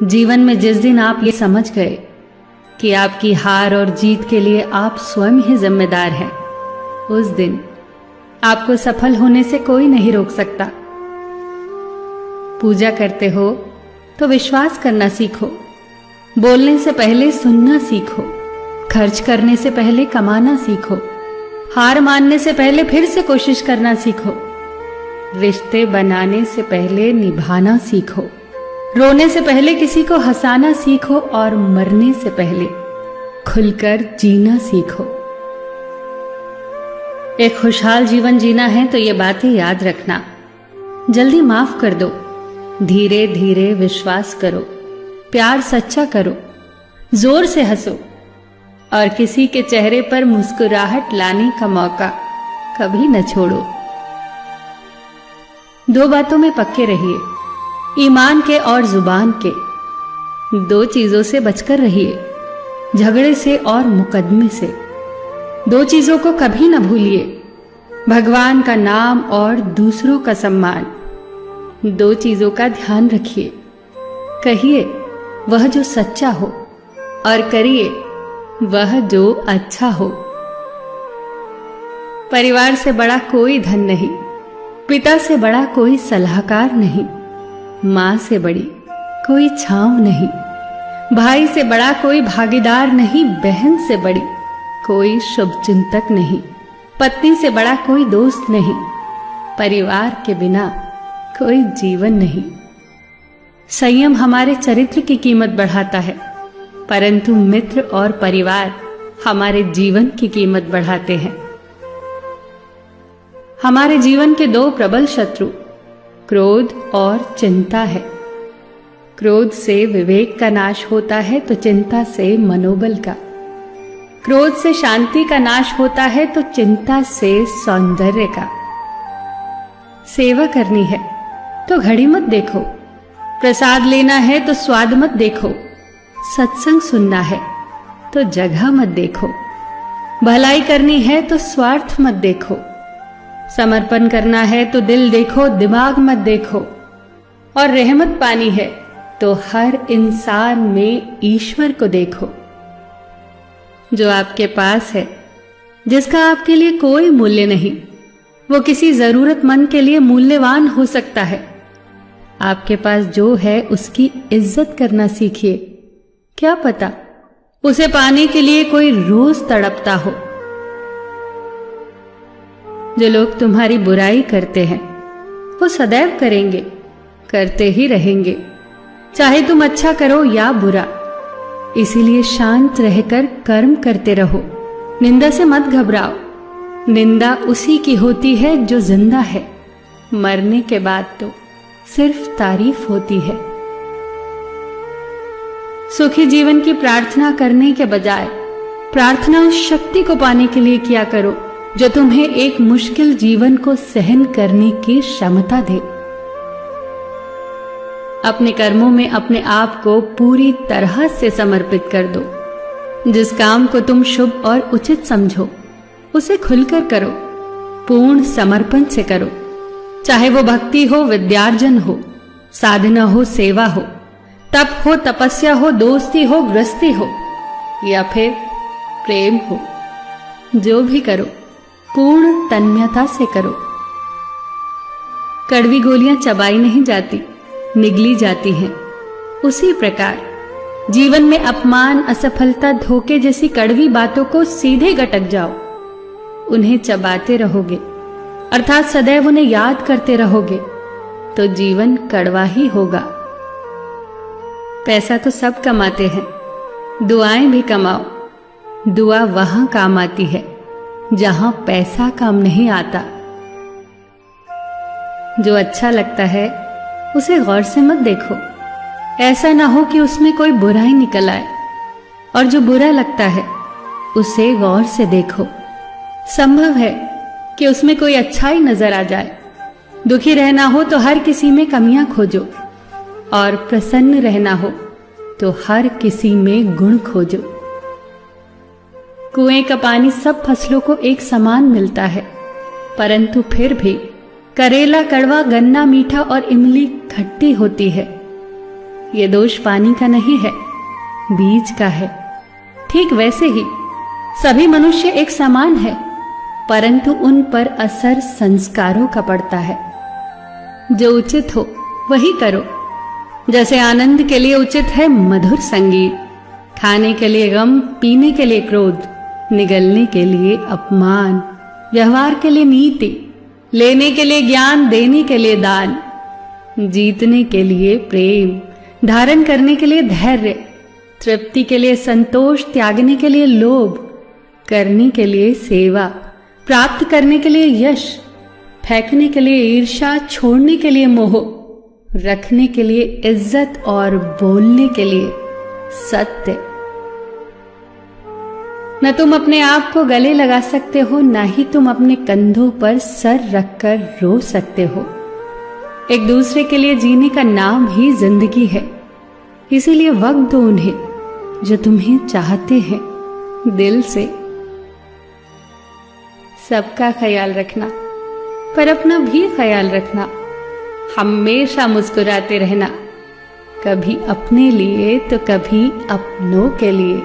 जीवन में जिस दिन आप ये समझ गए कि आपकी हार और जीत के लिए आप स्वयं ही जिम्मेदार हैं, उस दिन आपको सफल होने से कोई नहीं रोक सकता। पूजा करते हो तो विश्वास करना सीखो, बोलने से पहले सुनना सीखो, खर्च करने से पहले कमाना सीखो, हार मानने से पहले फिर से कोशिश करना सीखो, रिश्ते बनाने से पहले निभाना सीखो, रोने से पहले किसी को हंसाना सीखो और मरने से पहले खुलकर जीना सीखो। एक खुशहाल जीवन जीना है तो ये बातें याद रखना। जल्दी माफ कर दो, धीरे धीरे विश्वास करो, प्यार सच्चा करो, जोर से हंसो और किसी के चेहरे पर मुस्कुराहट लाने का मौका कभी न छोड़ो। दो बातों में पक्के रहिए, ईमान के और जुबान के। दो चीजों से बचकर रहिए, झगड़े से और मुकदमे से। दो चीजों को कभी न भूलिए, भगवान का नाम और दूसरों का सम्मान। दो चीजों का ध्यान रखिए, कहिए वह जो सच्चा हो और करिए वह जो अच्छा हो। परिवार से बड़ा कोई धन नहीं, पिता से बड़ा कोई सलाहकार नहीं, मां से बड़ी कोई छांव नहीं, भाई से बड़ा कोई भागीदार नहीं, बहन से बड़ी कोई शुभचिंतक नहीं, पत्नी से बड़ा कोई दोस्त नहीं, परिवार के बिना कोई जीवन नहीं। संयम हमारे चरित्र की कीमत बढ़ाता है, परंतु मित्र और परिवार हमारे जीवन की कीमत बढ़ाते हैं। हमारे जीवन के दो प्रबल शत्रु क्रोध और चिंता है। क्रोध से विवेक का नाश होता है तो चिंता से मनोबल का। क्रोध से शांति का नाश होता है तो चिंता से सौंदर्य का। सेवा करनी है तो घड़ी मत देखो, प्रसाद लेना है तो स्वाद मत देखो, सत्संग सुनना है तो जगह मत देखो, भलाई करनी है तो स्वार्थ मत देखो, समर्पण करना है तो दिल देखो, दिमाग मत देखो, और रहमत पानी है तो हर इंसान में ईश्वर को देखो। जो आपके पास है, जिसका आपके लिए कोई मूल्य नहीं, वो किसी जरूरतमंद के लिए मूल्यवान हो सकता है। आपके पास जो है उसकी इज्जत करना सीखिए। क्या पता उसे पाने के लिए कोई रोज तड़पता हो। जो लोग तुम्हारी बुराई करते हैं वो सदैव करेंगे, करते ही रहेंगे, चाहे तुम अच्छा करो या बुरा। इसीलिए शांत रहकर कर्म करते रहो, निंदा से मत घबराओ। निंदा उसी की होती है जो जिंदा है, मरने के बाद तो सिर्फ तारीफ होती है। सुखी जीवन की प्रार्थना करने के बजाय प्रार्थना उस शक्ति को पाने के लिए किया करो जो तुम्हें एक मुश्किल जीवन को सहन करने की क्षमता दे। अपने कर्मों में अपने आप को पूरी तरह से समर्पित कर दो। जिस काम को तुम शुभ और उचित समझो उसे खुलकर करो, पूर्ण समर्पण से करो। चाहे वो भक्ति हो, विद्यार्जन हो, साधना हो, सेवा हो, तप हो, तपस्या हो, दोस्ती हो, गृहस्थी हो या फिर प्रेम हो, जो भी करो पूर्ण तन्मयता से करो। कड़वी गोलियां चबाई नहीं जाती, निगली जाती हैं। उसी प्रकार जीवन में अपमान, असफलता, धोखे जैसी कड़वी बातों को सीधे गटक जाओ। उन्हें चबाते रहोगे, अर्थात सदैव उन्हें याद करते रहोगे, तो जीवन कड़वा ही होगा। पैसा तो सब कमाते हैं, दुआएं भी कमाओ। दुआ वहां काम आती है जहां पैसा काम नहीं आता। जो अच्छा लगता है उसे गौर से मत देखो, ऐसा ना हो कि उसमें कोई बुराई निकल आए, और जो बुरा लगता है उसे गौर से देखो। संभव है कि उसमें कोई अच्छाई नजर आ जाए। दुखी रहना हो तो हर किसी में कमियां खोजो, और प्रसन्न रहना हो तो हर किसी में गुण खोजो। कुएं का पानी सब फसलों को एक समान मिलता है, परंतु फिर भी करेला कड़वा, गन्ना मीठा और इमली खट्टी होती है। ये दोष पानी का नहीं है, बीज का है। ठीक वैसे ही सभी मनुष्य एक समान है, परंतु उन पर असर संस्कारों का पड़ता है। जो उचित हो वही करो। जैसे आनंद के लिए उचित है मधुर संगीत, खाने के लिए गम, पीने के लिए क्रोध, निगलने के लिए अपमान, व्यवहार के लिए नीति, लेने के लिए ज्ञान, देने के लिए दान, जीतने के लिए प्रेम, धारण करने के लिए धैर्य, तृप्ति के लिए संतोष, त्यागने के लिए लोभ, करने के लिए सेवा, प्राप्त करने के लिए यश, फेंकने के लिए ईर्ष्या, छोड़ने के लिए मोह, रखने के लिए इज्जत और बोलने के लिए सत्य। न तुम अपने आप को गले लगा सकते हो, न ही तुम अपने कंधों पर सर रखकर रो सकते हो। एक दूसरे के लिए जीने का नाम ही जिंदगी है। इसीलिए वक्त दो उन्हें जो तुम्हें चाहते हैं दिल से। सबका ख्याल रखना, पर अपना भी ख्याल रखना। हमेशा मुस्कुराते रहना, कभी अपने लिए तो कभी अपनों के लिए।